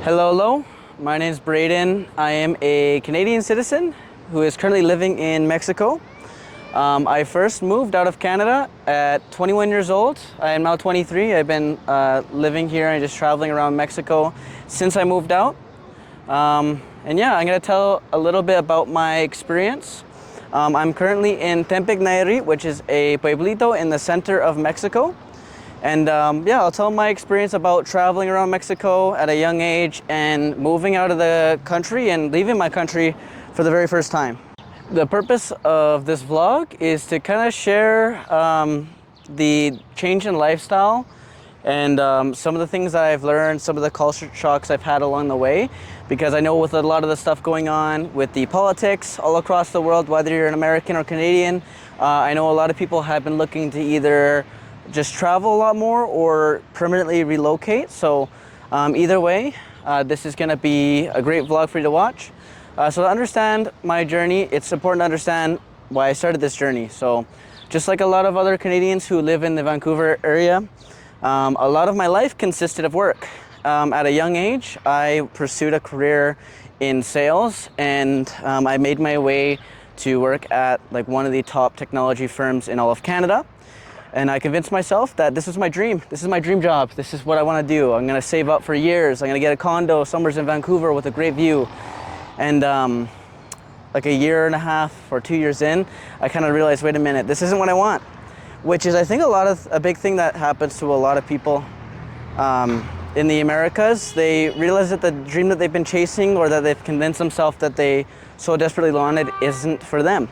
Hello. My name is Braden. I am a Canadian citizen who is currently living in Mexico. I first moved out of Canada at 21 years old. I am now 23. I've been living here and just traveling around Mexico since I moved out. And yeah, I'm going to tell a little bit about my experience. I'm currently in Tempec, Nayarit, which is a pueblito in the center of Mexico. And yeah, I'll tell my experience about traveling around Mexico at a young age and moving out of the country and leaving my country for the very first time. The purpose of this vlog is to kind of share the change in lifestyle and some of the things that I've learned, some of the culture shocks I've had along the way, because I know with a lot of the stuff going on with the politics all across the world, whether you're an American or Canadian, I know a lot of people have been looking to either just travel a lot more or permanently relocate. So either way, this is going to be a great vlog for you to watch. So to understand my journey, it's important to understand why I started this journey. So just like a lot of other Canadians who live in the Vancouver area, a lot of my life consisted of work. At a young age, I pursued a career in sales, and I made my way to work at like one of the top technology firms in all of Canada. And I convinced myself that this is my dream. This is my dream job. This is what I want to do. I'm going to save up for years. I'm going to get a condo somewhere in Vancouver with a great view. And like a year and a half or 2 years in, I kind of realized, wait a minute, this isn't what I want. Which is, I think, a big thing that happens to a lot of people in the Americas. They realize that the dream that they've been chasing, or that they've convinced themselves that they so desperately wanted, isn't for them.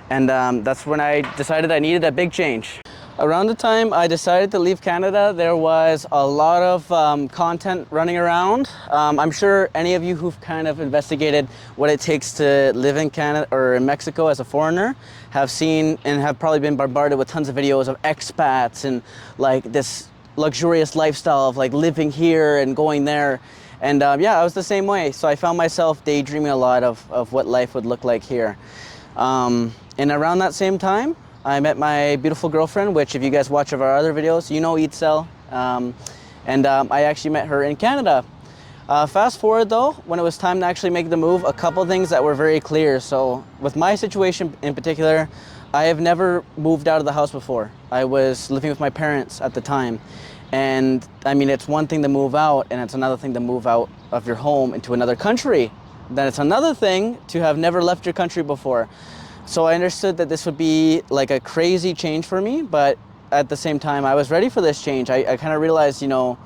And that's when I decided I needed a big change. Around the time I decided to leave Canada, there was a lot of content running around. I'm sure any of you who've kind of investigated what it takes to live in Canada or in Mexico as a foreigner have seen and have probably been bombarded with tons of videos of expats and like this luxurious lifestyle of like living here and going there. And yeah, I was the same way. So I found myself daydreaming a lot of what life would look like here. And around that same time, I met my beautiful girlfriend, which if you guys watch of our other videos, you know Itzel. And I actually met her in Canada. Fast forward though, when it was time to actually make the move, a couple things that were very clear. So with my situation in particular, I have never moved out of the house before. I was living with my parents at the time. And I mean, it's one thing to move out, and it's another thing to move out of your home into another country. Then it's another thing to have never left your country before. So I understood that this would be like a crazy change for me, but at the same time, I was ready for this change. I kind of realized, you know,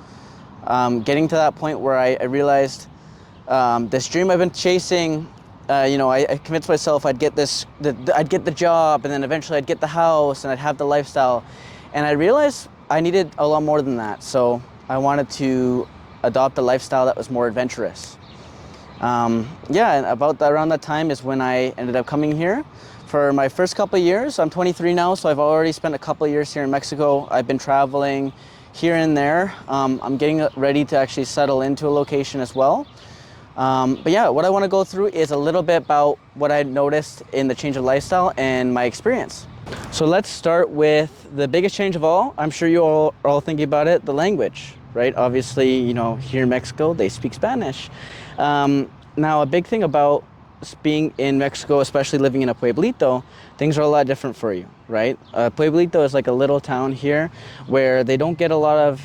getting to that point where I realized this dream I've been chasing, you know, I convinced myself I'd get I'd get the job, and then eventually I'd get the house, and I'd have the lifestyle. And I realized I needed a lot more than that. So I wanted to adopt a lifestyle that was more adventurous. Yeah, and around that time is when I ended up coming here. For my first couple of years, I'm 23 now, so I've already spent a couple of years here in Mexico. I've been traveling here and there. I'm getting ready to actually settle into a location as well. But yeah, what I want to go through is a little bit about what I noticed in the change of lifestyle and my experience. So let's start with the biggest change of all. I'm sure you all are all thinking about it, the language, right? Obviously, you know, here in Mexico, they speak Spanish. Now, a big thing about being in Mexico, especially living in a pueblito, things are a lot different for you, right? A pueblito is like a little town here where they don't get a lot of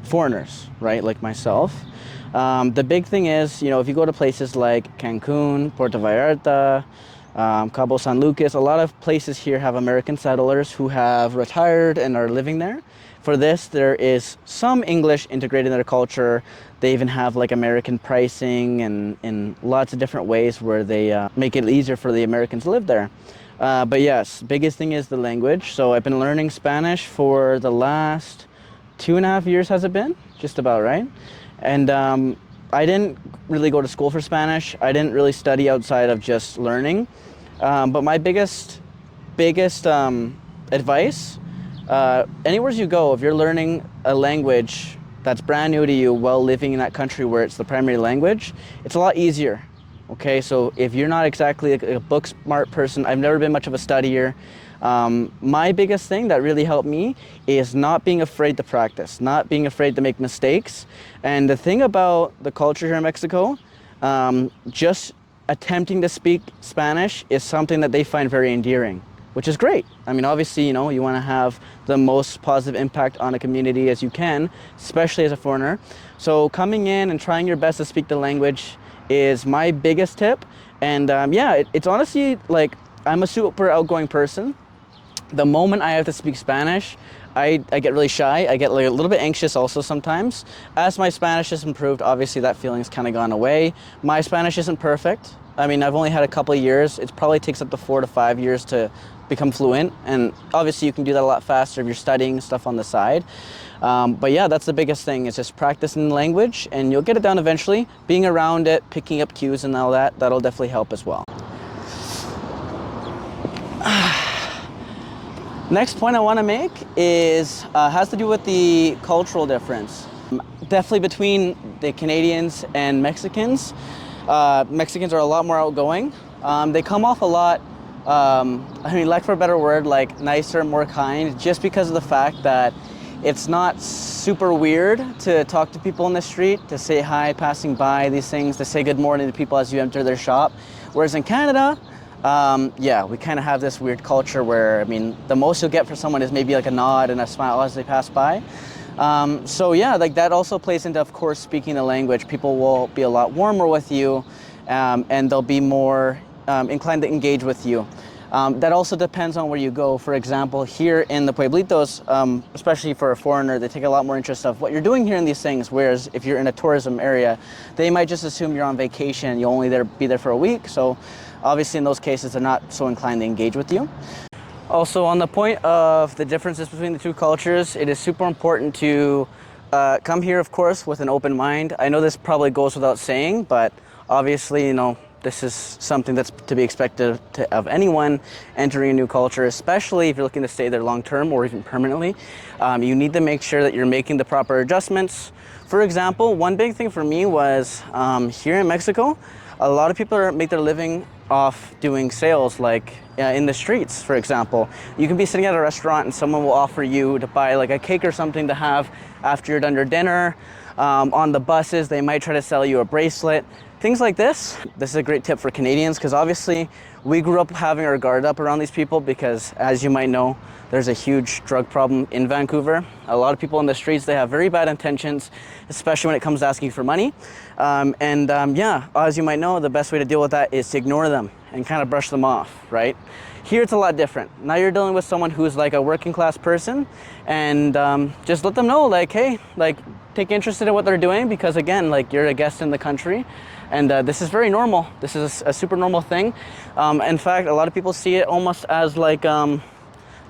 foreigners, right, like myself. The big thing is, you know, if you go to places like Cancun, Puerto Vallarta, Cabo San Lucas, a lot of places here have American settlers who have retired and are living there. For this, there is some English integrated in their culture. They even have like American pricing and lots of different ways where they make it easier for the Americans to live there. But yes, biggest thing is the language. So I've been learning Spanish for the last 2.5 years, has it been? Just about, right? And I didn't really go to school for Spanish. I didn't really study outside of just learning. But my biggest advice, anywhere you go, if you're learning a language that's brand new to you while living in that country where it's the primary language, it's a lot easier. Okay, so if you're not exactly a book smart person, I've never been much of a studier. My biggest thing that really helped me is not being afraid to practice, not being afraid to make mistakes. And the thing about the culture here in Mexico, just attempting to speak Spanish is something that they find very endearing, which is great. I mean, obviously, you know, you want to have the most positive impact on a community as you can, especially as a foreigner. So coming in and trying your best to speak the language is my biggest tip. And yeah, it's honestly like, I'm a super outgoing person. The moment I have to speak Spanish, I get really shy. I get like a little bit anxious also sometimes. As my Spanish has improved, obviously that feeling's kind of gone away. My Spanish isn't perfect. I mean, I've only had a couple of years. It probably takes up to 4 to 5 years to become fluent. And obviously you can do that a lot faster if you're studying stuff on the side. But yeah, that's the biggest thing, is just practicing the language, and you'll get it down eventually. Being around it, picking up cues and all that, that'll definitely help as well. Next point I want to make is has to do with the cultural difference. Definitely between the Canadians and Mexicans. Mexicans are a lot more outgoing. They come off a lot, I mean, lack for a better word, like nicer, more kind, just because of the fact that it's not super weird to talk to people in the street, to say hi passing by, these things, to say good morning to people as you enter their shop. Whereas in Canada, yeah, we kind of have this weird culture where, I mean, the most you'll get for someone is maybe like a nod and a smile as they pass by. So yeah, like that also plays into, of course, speaking the language. People will be a lot warmer with you, and they'll be more inclined to engage with you. That also depends on where you go. For example, here in the Pueblitos, especially for a foreigner, they take a lot more interest of what you're doing here in these things, whereas if you're in a tourism area, they might just assume you're on vacation, you'll only be there for a week. So obviously in those cases, they're not so inclined to engage with you. Also, on the point of the differences between the two cultures, it is super important to come here, of course, with an open mind. I know this probably goes without saying, but obviously, you know, this is something that's to be expected of anyone entering a new culture, especially if you're looking to stay there long term or even permanently. You need to make sure that you're making the proper adjustments. For example, one big thing for me was here in Mexico, a lot of people make their living off doing sales, like in the streets, for example. You can be sitting at a restaurant and someone will offer you to buy like a cake or something to have after you're done your dinner. On the buses, they might try to sell you a bracelet. Things like this. This is a great tip for Canadians, because obviously we grew up having our guard up around these people, because as you might know, there's a huge drug problem in Vancouver. A lot of people on the streets, they have very bad intentions, especially when it comes to asking for money. Yeah, as you might know, the best way to deal with that is to ignore them and kind of brush them off, right? Here it's a lot different. Now you're dealing with someone who's like a working class person, and just let them know, like, hey, like, take interest in what they're doing, because again, like, you're a guest in the country, and this is very normal. This is a super normal thing. In fact, a lot of people see it almost as like a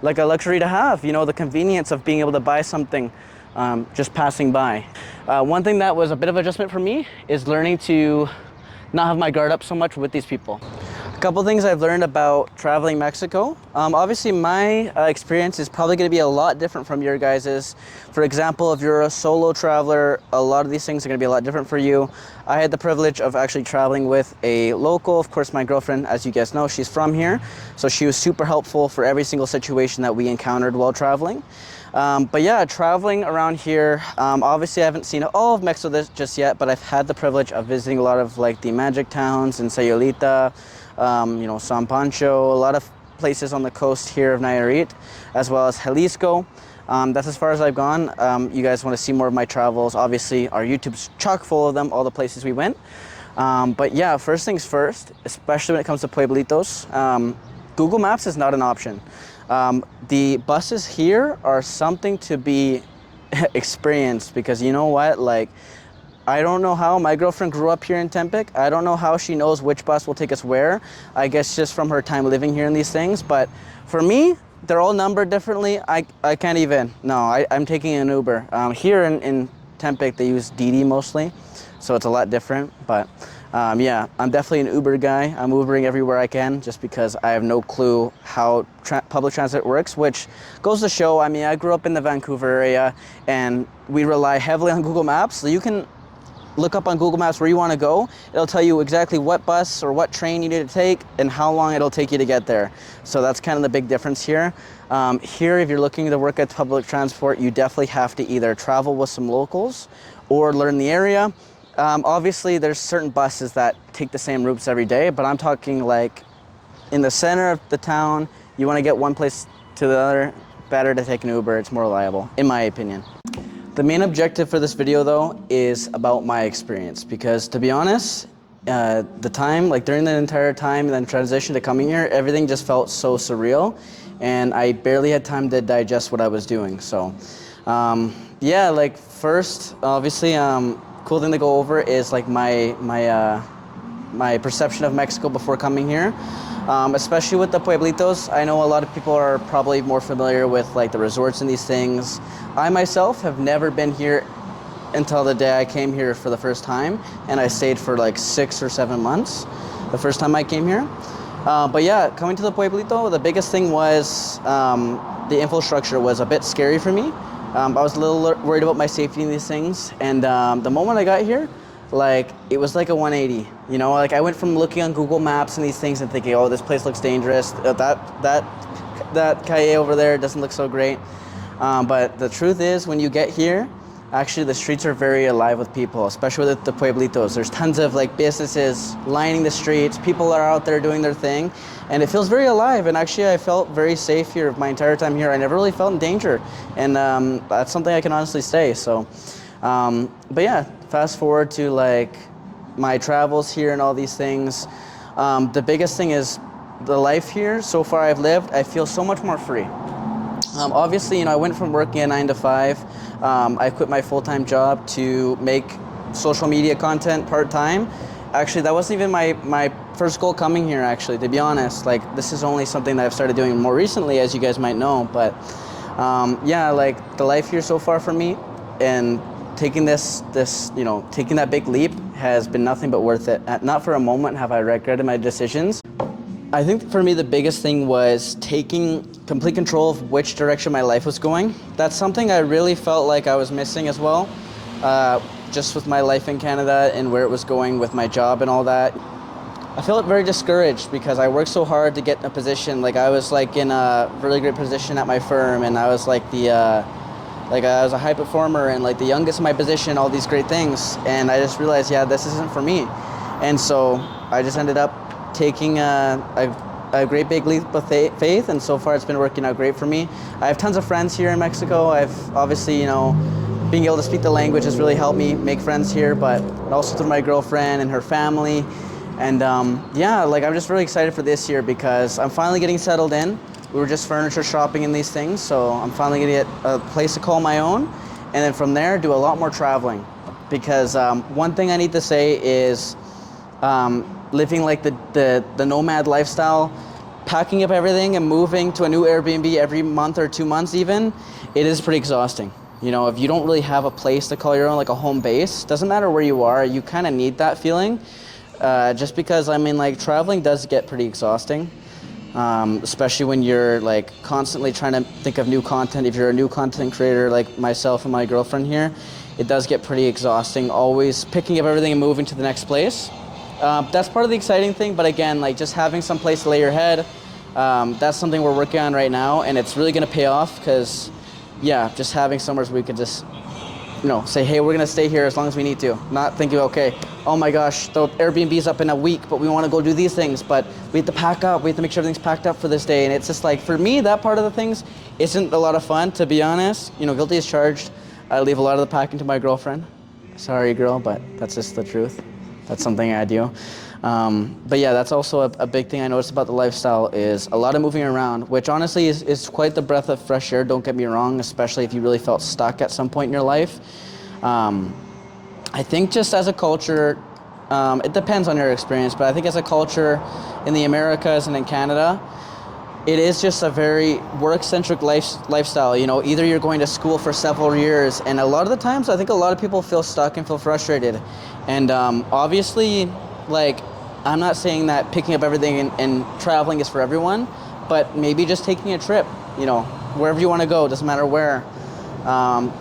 luxury to have, you know, the convenience of being able to buy something just passing by. One thing that was a bit of adjustment for me is learning to not have my guard up so much with these people. A couple things I've learned about traveling Mexico. Obviously my experience is probably going to be a lot different from your guys's. For example, if you're a solo traveler, a lot of these things are going to be a lot different for you. I had the privilege of actually traveling with a local. Of course, my girlfriend, as you guys know, she's from here, so she was super helpful for every single situation that we encountered while traveling. But yeah, traveling around here, obviously I haven't seen all of Mexico just yet, but I've had the privilege of visiting a lot of like the magic towns in Sayulita, you know, San Pancho, a lot of places on the coast here of Nayarit, as well as Jalisco. That's as far as I've gone. You guys want to see more of my travels, obviously our YouTube's chock full of them, all the places we went. But yeah, first things first, especially when it comes to Pueblitos, Google Maps is not an option. The buses here are something to be experienced, because you know what, like, I don't know how my girlfriend grew up here in Tempe. I don't know how she knows which bus will take us where. I guess just from her time living here in these things. But for me, they're all numbered differently. I can't even. No, I'm taking an Uber. Here in Tempe, they use Didi mostly, so it's a lot different. But yeah, I'm definitely an Uber guy. I'm Ubering everywhere I can, just because I have no clue how public transit works, which goes to show, I mean, I grew up in the Vancouver area, and we rely heavily on Google Maps, so you can look up on Google Maps where you want to go, it'll tell you exactly what bus or what train you need to take and how long it'll take you to get there. So that's kind of the big difference here. Here, if you're looking to work at public transport, you definitely have to either travel with some locals or learn the area. Obviously, there's certain buses that take the same routes every day, but I'm talking like in the center of the town, you want to get one place to the other, better to take an Uber. It's more reliable, in my opinion. The main objective for this video though is about my experience, because to be honest, the time, like during the entire time and then transition to coming here, everything just felt so surreal and I barely had time to digest what I was doing. So yeah, like first, obviously, cool thing to go over is like my perception of Mexico before coming here. Especially with the pueblitos. I know a lot of people are probably more familiar with like the resorts and these things. I myself have never been here until the day I came here for the first time, and I stayed for like 6 or 7 months the first time I came here. But yeah, coming to the pueblito, the biggest thing was the infrastructure was a bit scary for me. I was a little worried about my safety in these things, and the moment I got here, like it was like a 180, you know, like I went from looking on Google Maps and these things and thinking, oh, this place looks dangerous, that calle over there doesn't look so great, but the truth is when you get here, actually the streets are very alive with people, especially with the pueblitos. There's tons of like businesses lining the streets, people are out there doing their thing, and it feels very alive. And actually I felt very safe here my entire time here. I never really felt in danger, and that's something I can honestly say. So but yeah, fast forward to like my travels here and all these things. The biggest thing is the life here. So far I've lived, I feel so much more free. Obviously, you know, I went from working a 9 to 5. I quit my full-time job to make social media content part-time. Actually, that wasn't even my first goal coming here, actually, to be honest. Like, this is only something that I've started doing more recently, as you guys might know. But yeah, like the life here so far for me, and taking this, you know, taking that big leap has been nothing but worth it. Not for a moment have I regretted my decisions. I think for me the biggest thing was taking complete control of which direction my life was going. That's something I really felt like I was missing as well, just with my life in Canada and where it was going with my job and all that. I felt very discouraged because I worked so hard to get a position. Like I was like in a really great position at my firm, and I was like I was a high performer and like the youngest in my position, all these great things. And I just realized, yeah, this isn't for me. And so I just ended up taking a great big leap of faith, and so far it's been working out great for me. I have tons of friends here in Mexico. I've obviously, you know, being able to speak the language has really helped me make friends here, but also through my girlfriend and her family. And yeah, like I'm just really excited for this year because I'm finally getting settled in. We were just furniture shopping and these things, so I'm finally gonna get a place to call my own, and then from there do a lot more traveling. Because one thing I need to say is living like the nomad lifestyle, packing up everything and moving to a new Airbnb every month or 2 months even, it is pretty exhausting. You know, if you don't really have a place to call your own, like a home base, doesn't matter where you are, you kind of need that feeling. Just because, I mean, like traveling does get pretty exhausting. Especially when you're like constantly trying to think of new content. If you're a new content creator like myself and my girlfriend here, it does get pretty exhausting, always picking up everything and moving to the next place. That's part of the exciting thing, but again, like just having some place to lay your head, that's something we're working on right now, and it's really gonna pay off because, yeah, just having somewhere where we could just, you know, say, hey, we're gonna stay here as long as we need to. Not thinking, okay, oh my gosh, the Airbnb's up in a week, but we wanna go do these things, but we have to pack up, we have to make sure everything's packed up for this day, and it's just like, for me, that part of the things isn't a lot of fun, to be honest. You know, guilty as charged. I leave a lot of the packing to my girlfriend. Sorry, girl, but that's just the truth. That's something I do. But yeah, that's also a big thing I noticed about the lifestyle is a lot of moving around, which honestly is quite the breath of fresh air, don't get me wrong, especially if you really felt stuck at some point in your life. I think just as a culture, it depends on your experience, but I think as a culture in the Americas and in Canada, it is just a very work-centric lifestyle. You know, either you're going to school for several years, and a lot of the times I think a lot of people feel stuck and feel frustrated. And obviously, like, I'm not saying that picking up everything and traveling is for everyone, but maybe just taking a trip, you know, wherever you want to go, doesn't matter where.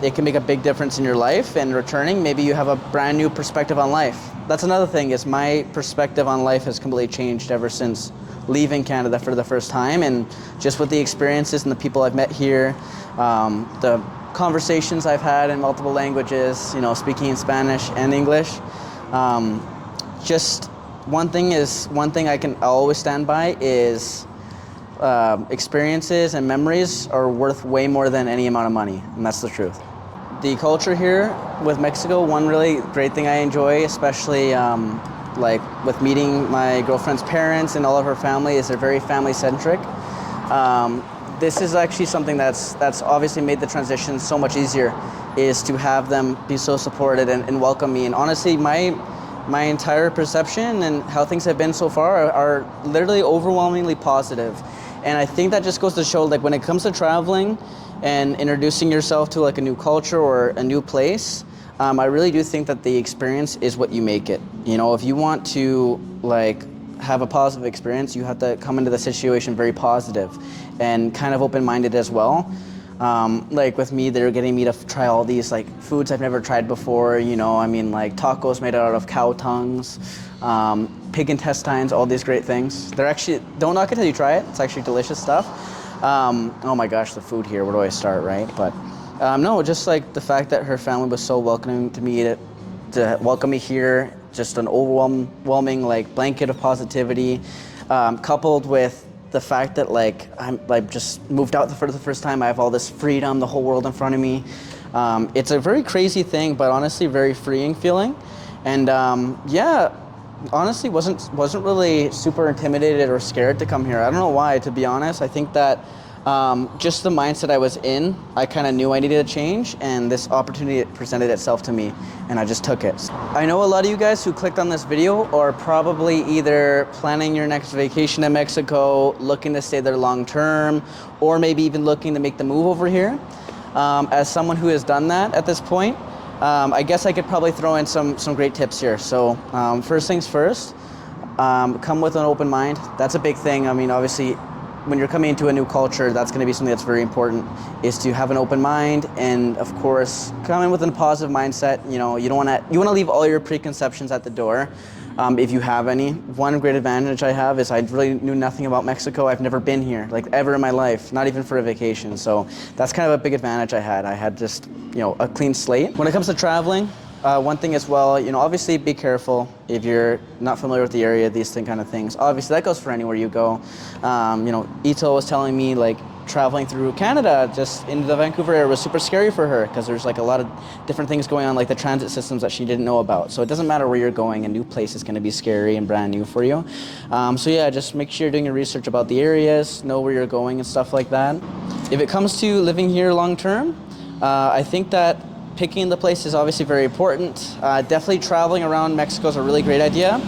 it can make a big difference in your life, and returning, maybe you have a brand new perspective on life. That's another thing, is my perspective on life has completely changed ever since leaving Canada for the first time, and just with the experiences and the people I've met here, the conversations I've had in multiple languages, you know, speaking in Spanish and English. Just one thing I can always stand by is experiences and memories are worth way more than any amount of money, and that's the truth. The culture here with Mexico, one really great thing I enjoy, especially like with meeting my girlfriend's parents and all of her family, is they're very family-centric. This is actually something that's obviously made the transition so much easier, is to have them be so supportive and welcome me. And honestly, my entire perception and how things have been so far are literally overwhelmingly positive. And I think that just goes to show, like, when it comes to traveling and introducing yourself to like a new culture or a new place, I really do think that the experience is what you make it. You know, if you want to like have a positive experience, you have to come into the situation very positive and kind of open-minded as well. Like with me, they're getting me to try all these like foods I've never tried before, you know, I mean, like tacos made out of cow tongues, pig intestines, all these great things. They're actually, don't knock it till you try it. It's actually delicious stuff. Oh my gosh, the food here, where do I start, right? But no, just like the fact that her family was so welcoming to me, to welcome me here, just an overwhelming like blanket of positivity, coupled with the fact that like I'm like just moved out for the first time. I have all this freedom, the whole world in front of me. It's a very crazy thing, but honestly very freeing feeling. And yeah, honestly wasn't really super intimidated or scared to come here. I don't know why, to be honest. I think that just the mindset I was in, I kind of knew I needed a change, and this opportunity presented itself to me, and I just took it. I know a lot of you guys who clicked on this video are probably either planning your next vacation in Mexico, looking to stay there long term, or maybe even looking to make the move over here. As someone who has done that at this point, I guess I could probably throw in some great tips here. So first things first, come with an open mind. That's a big thing. I mean, obviously, when you're coming into a new culture, that's going to be something that's very important, is to have an open mind, and of course come in with a positive mindset. You know, you want to leave all your preconceptions at the door, if you have any. One great advantage I have is I really knew nothing about Mexico. I've never been here, like, ever in my life, not even for a vacation. So that's kind of a big advantage I had. I had just, you know, a clean slate. When it comes to traveling, one thing as well, you know, obviously be careful if you're not familiar with the area, these kind of things. Obviously that goes for anywhere you go. You know, Ito was telling me, like, traveling through Canada, just into the Vancouver area, was super scary for her, because there's like a lot of different things going on, like the transit systems that she didn't know about. So it doesn't matter where you're going, a new place is going to be scary and brand new for you. So yeah, just make sure you're doing your research about the areas, know where you're going and stuff like that. If it comes to living here long term, I think that picking the place is obviously very important. Definitely traveling around Mexico is a really great idea.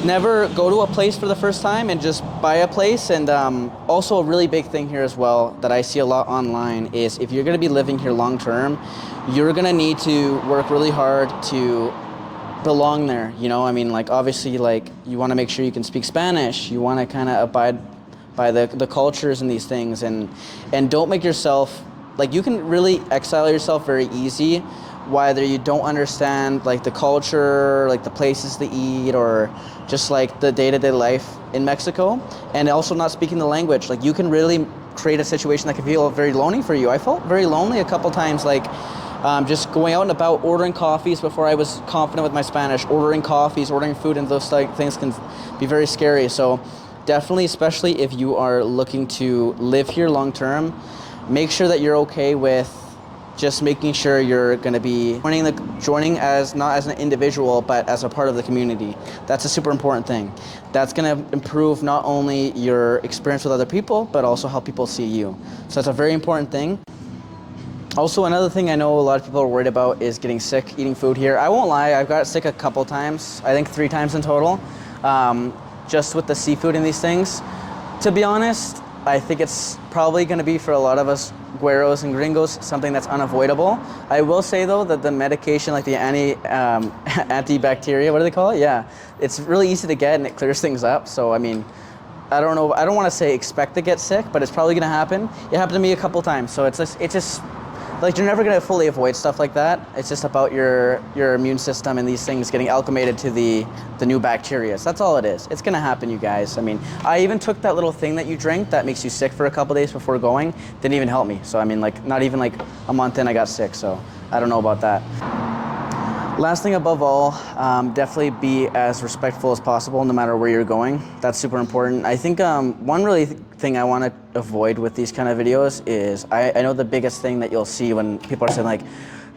Never go to a place for the first time and just buy a place. And also a really big thing here as well that I see a lot online is, if you're going to be living here long term, you're going to need to work really hard to belong there. You know, I mean, like, obviously, like, you want to make sure you can speak Spanish. You want to kind of abide by the cultures and these things, and don't make yourself, like, you can really exile yourself very easy, whether you don't understand like the culture, like the places to eat, or just like the day-to-day life in Mexico, and also not speaking the language. Like, you can really create a situation that can feel very lonely for you. I felt very lonely a couple times, like just going out and about, ordering coffees before I was confident with my Spanish, ordering food, and those like things can be very scary. So definitely, especially if you are looking to live here long term, make sure that you're okay with just making sure you're going to be joining as not as an individual, but as a part of the community. That's a super important thing. That's going to improve not only your experience with other people, but also how people see you. So that's a very important thing. Also, another thing I know a lot of people are worried about is getting sick eating food here. I won't lie, I've got sick a couple times, I think 3 times in total, just with the seafood and these things. To be honest, I think it's probably going to be, for a lot of us güeros and gringos, something that's unavoidable. I will say though that the medication, like the antibacteria, what do they call it? Yeah, it's really easy to get and it clears things up. So I mean, I don't know, I don't want to say expect to get sick, but it's probably going to happen. It happened to me a couple times, so it's just like you're never gonna fully avoid stuff like that. It's just about your immune system and these things getting acclimated to the new bacteria. So that's all it is. It's gonna happen, you guys. I mean, I even took that little thing that you drink that makes you sick for a couple days before going. Didn't even help me. So I mean, like not even like a month in, I got sick. So I don't know about that. Last thing above all, definitely be as respectful as possible no matter where you're going. That's super important. I think one really thing I want to avoid with these kind of videos is, I know the biggest thing that you'll see when people are saying like,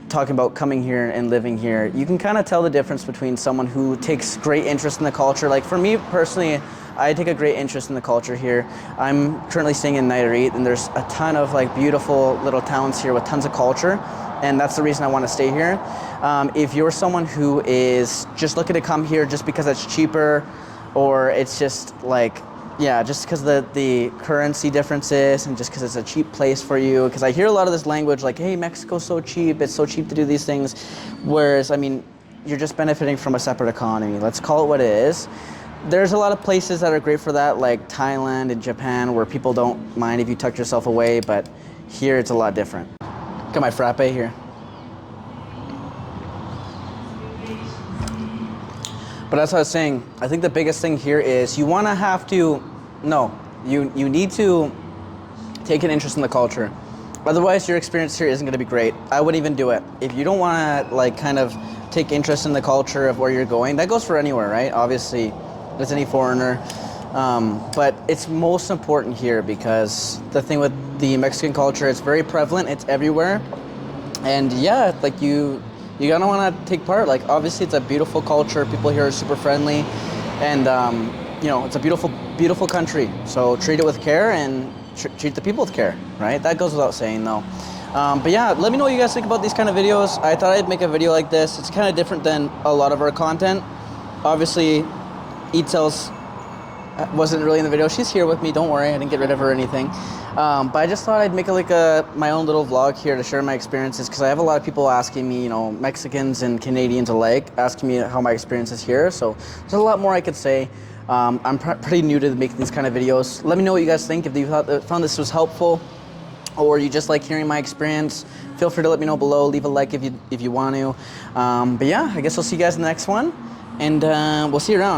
talking about coming here and living here, you can kind of tell the difference between someone who takes great interest in the culture. Like for me personally, I take a great interest in the culture here. I'm currently staying in Nayarit, and there's a ton of like beautiful little towns here with tons of culture. And that's the reason I want to stay here. If you're someone who is just looking to come here just because it's cheaper, or it's just like, yeah, just because of the currency differences and just because it's a cheap place for you. Because I hear a lot of this language like, hey, Mexico's so cheap, it's so cheap to do these things. Whereas, I mean, you're just benefiting from a separate economy. Let's call it what it is. There's a lot of places that are great for that, like Thailand and Japan, where people don't mind if you tuck yourself away, but here it's a lot different. Got my frappe here. But as I was saying, I think the biggest thing here is you want to have to, you need to take an interest in the culture. Otherwise, your experience here isn't going to be great. I wouldn't even do it. If you don't want to like kind of take interest in the culture of where you're going, that goes for anywhere, right? Obviously, as any foreigner. But it's most important here because the thing with the Mexican culture, it's very prevalent, it's everywhere. And yeah, like you're gonna wanna take part. Like obviously it's a beautiful culture, people here are super friendly, and you know, it's a beautiful, beautiful country. So treat it with care and treat the people with care, right? That goes without saying though. But yeah, let me know what you guys think about these kind of videos. I thought I'd make a video like this. It's kind of different than a lot of our content. Obviously, Itzel's wasn't really in the video. She's here with me, don't worry, I didn't get rid of her or anything. But I just thought I'd make my own little vlog here to share my experiences, because I have a lot of people asking me, you know, Mexicans and Canadians alike, asking me how my experience is here. So there's a lot more I could say. I'm pretty new to making these kind of videos. Let me know what you guys think. If you found this was helpful, or you just like hearing my experience, feel free to let me know below. Leave a like if you want to. But yeah, I guess I'll see you guys in the next one, and we'll see you around.